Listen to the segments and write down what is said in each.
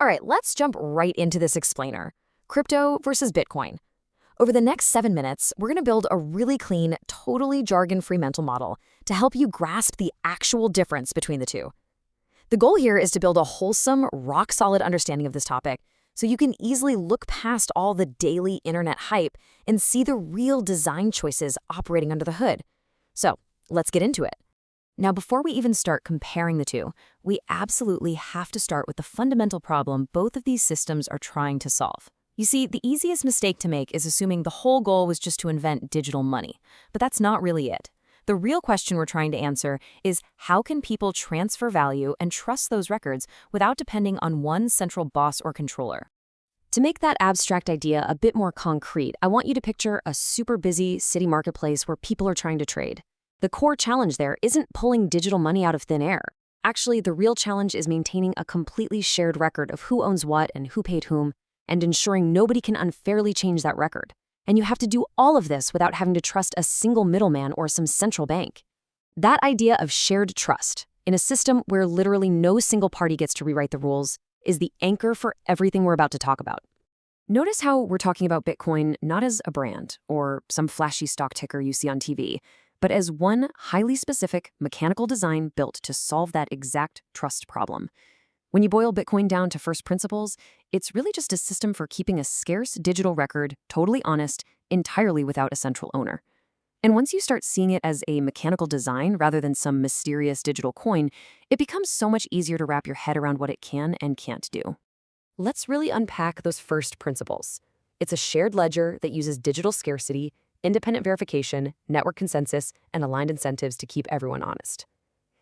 All right, let's jump right into this explainer. Crypto versus Bitcoin. Over the next 7 minutes, we're going to build a really clean, totally jargon-free mental model to help you grasp the actual difference between the two. The goal here is to build a wholesome, rock-solid understanding of this topic so you can easily look past all the daily internet hype and see the real design choices operating under the hood. So, let's get into it. Now, before we even start comparing the two, we absolutely have to start with the fundamental problem both of these systems are trying to solve. You see, the easiest mistake to make is assuming the whole goal was just to invent digital money, but that's not really it. The real question we're trying to answer is how can people transfer value and trust those records without depending on one central boss or controller? To make that abstract idea a bit more concrete, I want you to picture a super busy city marketplace where people are trying to trade. The core challenge there isn't pulling digital money out of thin air. Actually, the real challenge is maintaining a completely shared record of who owns what and who paid whom, and ensuring nobody can unfairly change that record. And you have to do all of this without having to trust a single middleman or some central bank. That idea of shared trust, in a system where literally no single party gets to rewrite the rules, is the anchor for everything we're about to talk about. Notice how we're talking about Bitcoin not as a brand or some flashy stock ticker you see on TV, but as one highly specific mechanical design built to solve that exact trust problem. When you boil Bitcoin down to first principles, it's really just a system for keeping a scarce digital record totally honest, entirely without a central owner. And once you start seeing it as a mechanical design rather than some mysterious digital coin, it becomes so much easier to wrap your head around what it can and can't do. Let's really unpack those first principles. It's a shared ledger that uses digital scarcity, independent verification, network consensus, and aligned incentives to keep everyone honest.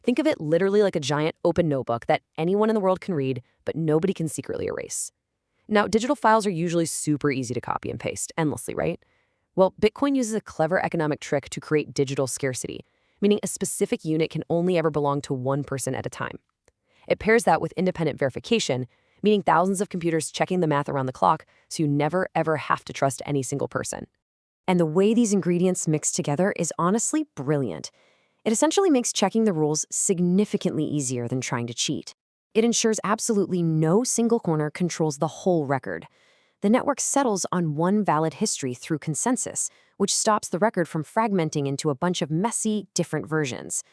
Think of it literally like a giant open notebook that anyone in the world can read, but nobody can secretly erase. Now, digital files are usually super easy to copy and paste endlessly, right? Well, Bitcoin uses a clever economic trick to create digital scarcity, meaning a specific unit can only ever belong to one person at a time. It pairs that with independent verification, meaning thousands of computers checking the math around the clock, so you never ever have to trust any single person. And the way these ingredients mix together is honestly brilliant. It essentially makes checking the rules significantly easier than trying to cheat. It ensures absolutely no single corner controls the whole record. The network settles on one valid history through consensus, which stops the record from fragmenting into a bunch of messy, different versions.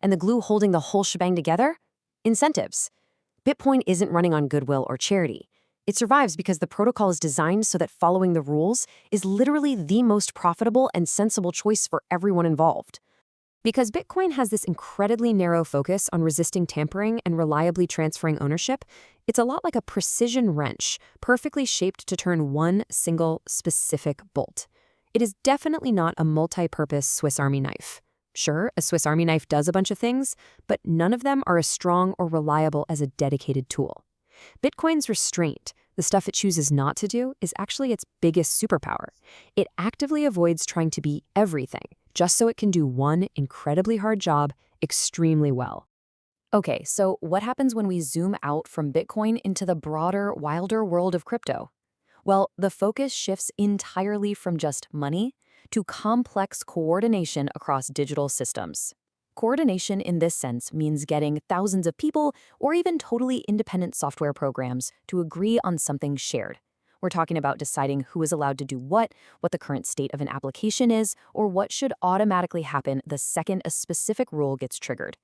And the glue holding the whole shebang together? Incentives. Bitcoin isn't running on goodwill or charity. It survives because the protocol is designed so that following the rules is literally the most profitable and sensible choice for everyone involved. Because Bitcoin has this incredibly narrow focus on resisting tampering and reliably transferring ownership, it's a lot like a precision wrench, perfectly shaped to turn one single, specific bolt. It is definitely not a multi-purpose Swiss Army knife. Sure, a Swiss Army knife does a bunch of things, but none of them are as strong or reliable as a dedicated tool. Bitcoin's restraint, the stuff it chooses not to do, is actually its biggest superpower. It actively avoids trying to be everything, just so it can do one incredibly hard job extremely well. Okay, so what happens when we zoom out from Bitcoin into the broader, wilder world of crypto? Well, the focus shifts entirely from just money to complex coordination across digital systems. Coordination in this sense means getting thousands of people or even totally independent software programs to agree on something shared. We're talking about deciding who is allowed to do what the current state of an application is, or what should automatically happen the second a specific rule gets triggered.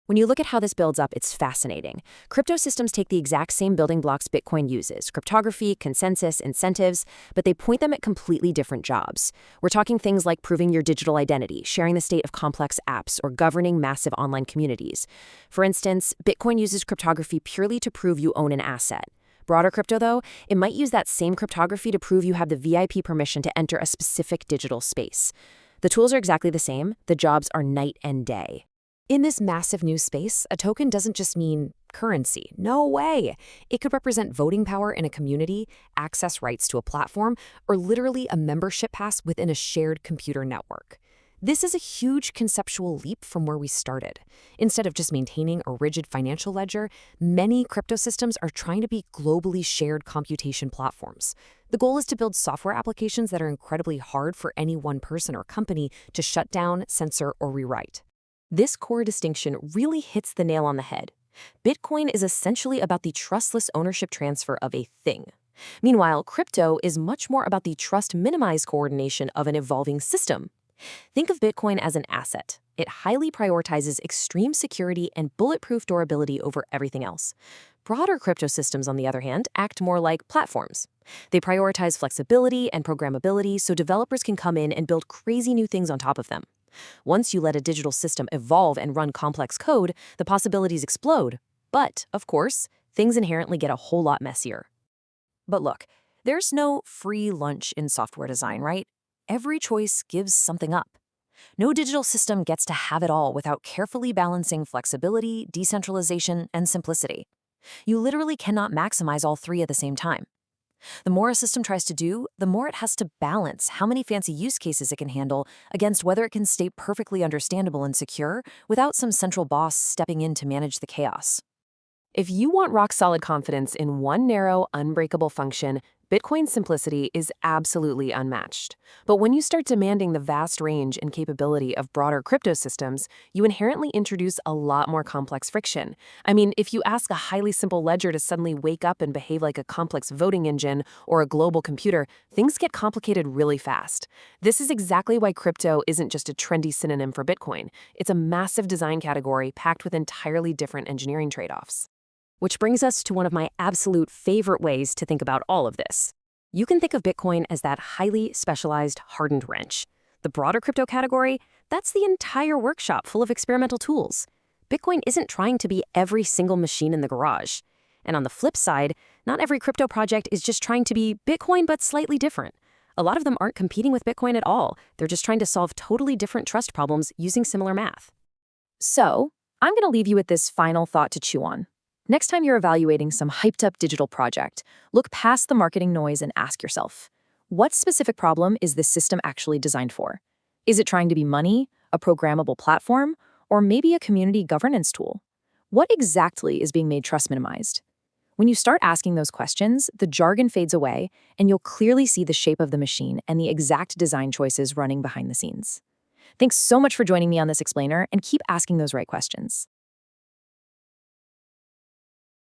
When you look at how this builds up, it's fascinating. Crypto systems take the exact same building blocks Bitcoin uses, cryptography, consensus, incentives, but they point them at completely different jobs. We're talking things like proving your digital identity, sharing the state of complex apps, or governing massive online communities. For instance, Bitcoin uses cryptography purely to prove you own an asset. Broader crypto, though, it might use that same cryptography to prove you have the VIP permission to enter a specific digital space. The tools are exactly the same, the jobs are night and day. In this massive new space, a token doesn't just mean currency. No way! It could represent voting power in a community, access rights to a platform, or literally a membership pass within a shared computer network. This is a huge conceptual leap from where we started. Instead of just maintaining a rigid financial ledger, many crypto systems are trying to be globally shared computation platforms. The goal is to build software applications that are incredibly hard for any one person or company to shut down, censor, or rewrite. This core distinction really hits the nail on the head. Bitcoin is essentially about the trustless ownership transfer of a thing. Meanwhile, crypto is much more about the trust-minimized coordination of an evolving system. Think of Bitcoin as an asset. It highly prioritizes extreme security and bulletproof durability over everything else. Broader crypto systems, on the other hand, act more like platforms. They prioritize flexibility and programmability so developers can come in and build crazy new things on top of them. Once you let a digital system evolve and run complex code, the possibilities explode. But, of course, things inherently get a whole lot messier. But look, there's no free lunch in software design, right? Every choice gives something up. No digital system gets to have it all without carefully balancing flexibility, decentralization, and simplicity. You literally cannot maximize all three at the same time. The more a system tries to do, the more it has to balance how many fancy use cases it can handle against whether it can stay perfectly understandable and secure without some central boss stepping in to manage the chaos. If you want rock-solid confidence in one narrow, unbreakable function, Bitcoin's simplicity is absolutely unmatched. But when you start demanding the vast range and capability of broader crypto systems, you inherently introduce a lot more complex friction. I mean, if you ask a highly simple ledger to suddenly wake up and behave like a complex voting engine or a global computer, things get complicated really fast. This is exactly why crypto isn't just a trendy synonym for Bitcoin. It's a massive design category packed with entirely different engineering trade-offs. Which brings us to one of my absolute favorite ways to think about all of this. You can think of Bitcoin as that highly specialized hardened wrench. The broader crypto category, that's the entire workshop full of experimental tools. Bitcoin isn't trying to be every single machine in the garage. And on the flip side, not every crypto project is just trying to be Bitcoin but slightly different. A lot of them aren't competing with Bitcoin at all. They're just trying to solve totally different trust problems using similar math. So, I'm going to leave you with this final thought to chew on. Next time you're evaluating some hyped-up digital project, look past the marketing noise and ask yourself, what specific problem is this system actually designed for? Is it trying to be money, a programmable platform, or maybe a community governance tool? What exactly is being made trust minimized? When you start asking those questions, the jargon fades away, and you'll clearly see the shape of the machine and the exact design choices running behind the scenes. Thanks so much for joining me on this explainer, and keep asking those right questions.